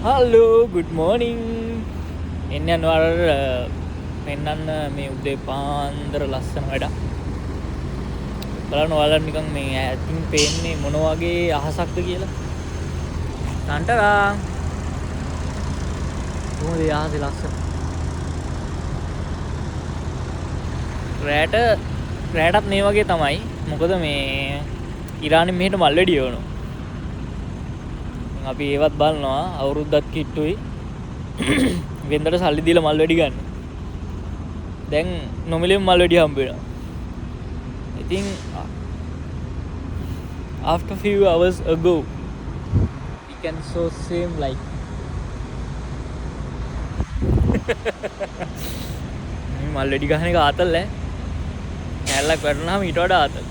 Hello good මෝනිං එන්න අන්වර පෙන්නන්න මේ උදේ පාන්දර ලස්සන වැඩ බලන්න ඔයාලට නිකන් මේ ඇතින් පේන්නේ මොන වගේ අහසක්ද කියලා තන්ටරා කොහොමද අහසේ ලස්සන රෑටත් මේ වගේ තමයි මොකද මේ ඉරානෙන් මෙහෙට මල් වැඩි යවනවා අපි ඒවත් බලනවා අවුරුද්දක් කිට්ටුයි වෙන්දට සල්ලි දීලා මල් වැඩි ගන්න. දැන් නොමිලෙන් මල් වැඩි හම්බ වෙනවා. ඉතින් after few hours ago we can so same like මේ මල් වැඩි ගන්න එක ආතල් ඈ. කැලලක් වැටුනහම ඊට වඩා ආතල්.